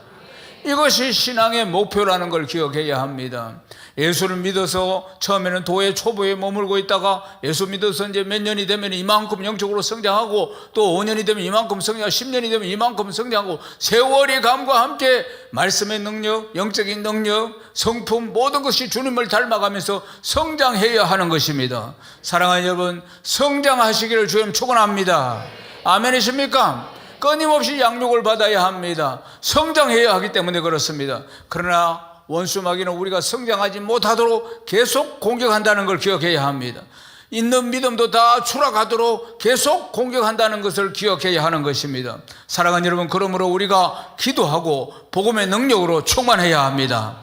이것이 신앙의 목표라는 걸 기억해야 합니다. 예수를 믿어서 처음에는 도의 초보에 머물고 있다가 예수 믿어서 이제 몇 년이 되면 이만큼 영적으로 성장하고 또 5년이 되면 이만큼 성장하고 10년이 되면 이만큼 성장하고 세월이 감과 함께 말씀의 능력, 영적인 능력, 성품 모든 것이 주님을 닮아가면서 성장해야 하는 것입니다. 사랑하는 여러분, 성장하시기를 주님 축원합니다. 아멘이십니까? 끊임없이 양육을 받아야 합니다. 성장해야 하기 때문에 그렇습니다. 그러나 원수 마귀는 우리가 성장하지 못하도록 계속 공격한다는 걸 기억해야 합니다. 있는 믿음도 다 추락하도록 계속 공격한다는 것을 기억해야 하는 것입니다. 사랑하는 여러분, 그러므로 우리가 기도하고 복음의 능력으로 충만해야 합니다.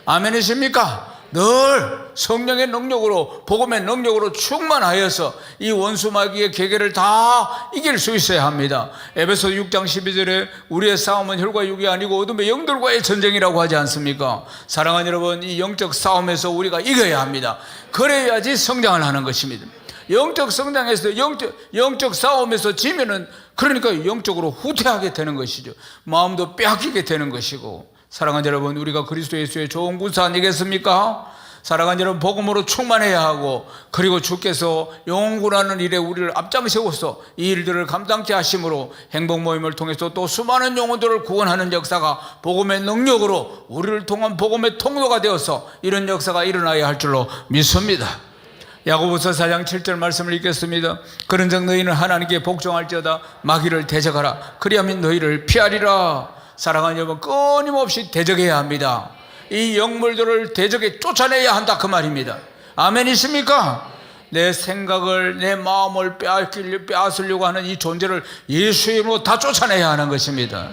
아멘이십니까? 늘 성령의 능력으로, 복음의 능력으로 충만하여서 이 원수 마귀의 계계를 다 이길 수 있어야 합니다. 에베소 6장 12절에 우리의 싸움은 혈과 육이 아니고 어둠의 영들과의 전쟁이라고 하지 않습니까? 사랑하는 여러분, 이 영적 싸움에서 우리가 이겨야 합니다. 그래야지 성장을 하는 것입니다. 영적 성장에서 영적 싸움에서 지면은 그러니까 영적으로 후퇴하게 되는 것이죠. 마음도 빼앗기게 되는 것이고. 사랑하는 여러분, 우리가 그리스도 예수의 좋은 군사 아니겠습니까? 사랑하는 여러분, 복음으로 충만해야 하고, 그리고 주께서 영원구원하는 일에 우리를 앞장세워서 이 일들을 감당케 하심으로 행복 모임을 통해서 또 수많은 영혼들을 구원하는 역사가 복음의 능력으로 우리를 통한 복음의 통로가 되어서 이런 역사가 일어나야 할 줄로 믿습니다. 야고보서 4장 7절 말씀을 읽겠습니다. 그런즉 너희는 하나님께 복종할지어다 마귀를 대적하라 그리하면 너희를 피하리라. 사랑하는 여러분, 끊임없이 대적해야 합니다. 이 영물들을 대적에 쫓아내야 한다, 그 말입니다. 아멘이십니까? 내 생각을, 내 마음을 빼앗으려고 하는 이 존재를 예수의 이름으로 다 쫓아내야 하는 것입니다.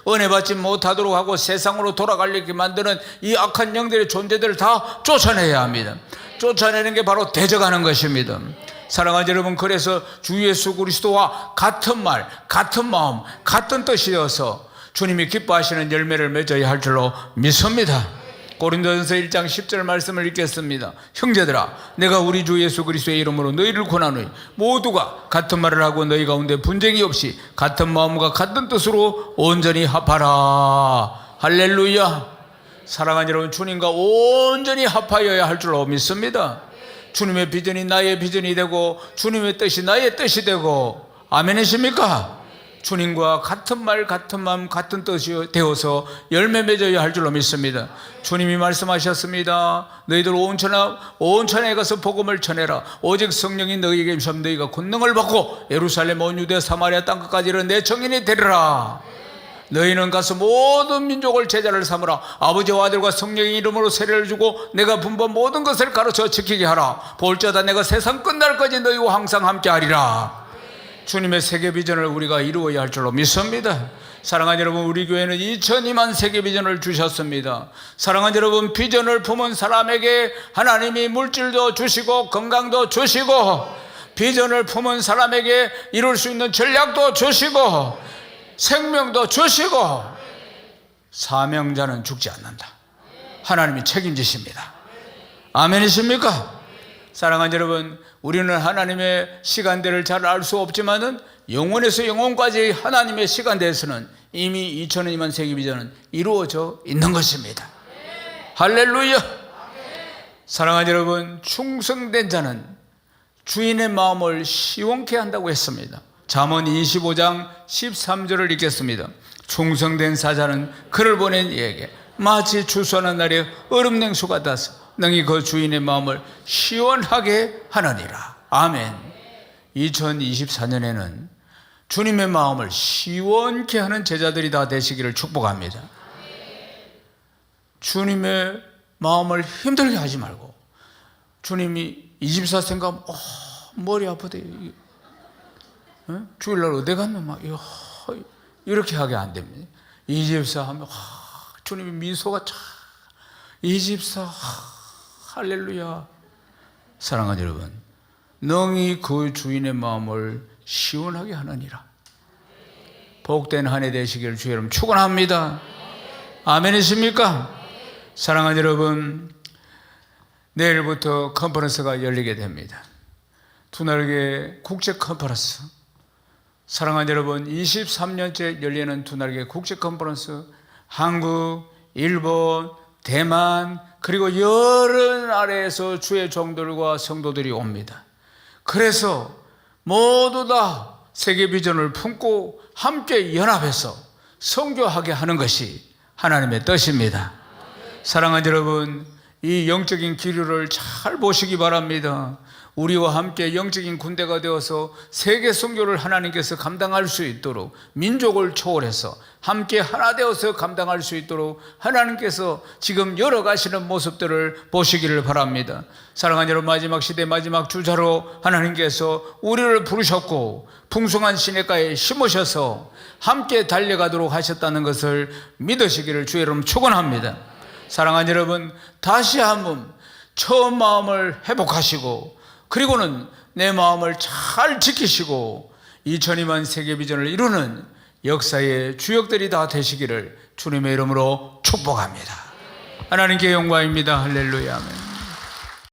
은혜 받지 못하도록 하고 세상으로 돌아가려게 만드는 이 악한 영들의 존재들을 다 쫓아내야 합니다. 쫓아내는 게 바로 대적하는 것입니다. 사랑하는 여러분, 그래서 주 예수 그리스도와 같은 말, 같은 마음, 같은 뜻이 되어서 주님이 기뻐하시는 열매를 맺어야 할 줄로 믿습니다. 고린도전서 1장 10절 말씀을 읽겠습니다. 형제들아, 내가 우리 주 예수 그리스도의 이름으로 너희를 권하노니 모두가 같은 말을 하고 너희 가운데 분쟁이 없이 같은 마음과 같은 뜻으로 온전히 합하라. 할렐루야. 사랑하는 여러분, 주님과 온전히 합하여야 할 줄로 믿습니다. 주님의 비전이 나의 비전이 되고 주님의 뜻이 나의 뜻이 되고, 아멘이십니까? 주님과 같은 말, 같은 마음, 같은 뜻이 되어서 열매 맺어야 할 줄로 믿습니다. 주님이 말씀하셨습니다. 너희들 온천에 가서 복음을 전해라. 오직 성령이 너희에게 임하면 너희가 권능을 받고 예루살렘 온 유대 사마리아 땅끝까지 이르는 내 증인이 되리라. 너희는 가서 모든 민족을 제자를 삼으라. 아버지와 아들과 성령의 이름으로 세례를 주고 내가 분부한 모든 것을 가르쳐 지키게 하라. 볼지어다 내가 세상 끝날까지 너희와 항상 함께 하리라. 주님의 세계 비전을 우리가 이루어야 할 줄로 믿습니다. 사랑하는 여러분, 우리 교회는 2002만 세계 비전을 주셨습니다. 사랑하는 여러분, 비전을 품은 사람에게 하나님이 물질도 주시고 건강도 주시고, 비전을 품은 사람에게 이룰 수 있는 전략도 주시고 생명도 주시고, 사명자는 죽지 않는다. 하나님이 책임지십니다. 아멘이십니까? 사랑하는 여러분, 우리는 하나님의 시간대를 잘 알 수 없지만은 영원에서 영원까지 하나님의 시간대에서는 이미 2002만 세계 비전은 이루어져 있는 것입니다. 할렐루야. 사랑하는 여러분, 충성된 자는 주인의 마음을 시원케 한다고 했습니다. 잠언 25장 13절을 읽겠습니다. 충성된 사자는 그를 보낸 이에게 마치 추수하는 날에 얼음 냉수 같아서 능히 그 주인의 마음을 시원하게 하느니라. 아멘. 2024년에는 주님의 마음을 시원케 하는 제자들이 다 되시기를 축복합니다. 주님의 마음을 힘들게 하지 말고, 주님이 24 생각하면 머리 아프대, 주일날 어디 갔노? 막 이렇게 하게 안 됩니다. 24 하면 주님의 미소가 참, 24 할렐루야. 사랑하는 여러분, 능히 그 주인의 마음을 시원하게 하느니라. 복된 한 해 되시기를 주의 이름 축원합니다. 아멘이십니까? 사랑하는 여러분, 내일부터 컨퍼런스가 열리게 됩니다. 두날개 국제 컨퍼런스. 사랑하는 여러분, 23년째 열리는 두날개 국제 컨퍼런스, 한국, 일본, 대만, 그리고 여러 나라에서 주의 종들과 성도들이 옵니다. 그래서 모두 다 세계 비전을 품고 함께 연합해서 선교하게 하는 것이 하나님의 뜻입니다. 사랑하는 여러분, 이 영적인 기류를 잘 보시기 바랍니다. 우리와 함께 영적인 군대가 되어서 세계 선교를 하나님께서 감당할 수 있도록, 민족을 초월해서 함께 하나 되어서 감당할 수 있도록 하나님께서 지금 열어가시는 모습들을 보시기를 바랍니다. 사랑하는 여러분, 마지막 시대 마지막 주자로 하나님께서 우리를 부르셨고 풍성한 시냇가에 심으셔서 함께 달려가도록 하셨다는 것을 믿으시기를 주의 이름 축원합니다. 사랑하는 여러분, 다시 한번 처음 마음을 회복하시고, 그리고는 내 마음을 잘 지키시고 2002만 세계 비전을 이루는 역사의 주역들이 다 되시기를 주님의 이름으로 축복합니다. 하나님께 영광입니다. 할렐루야. 아멘.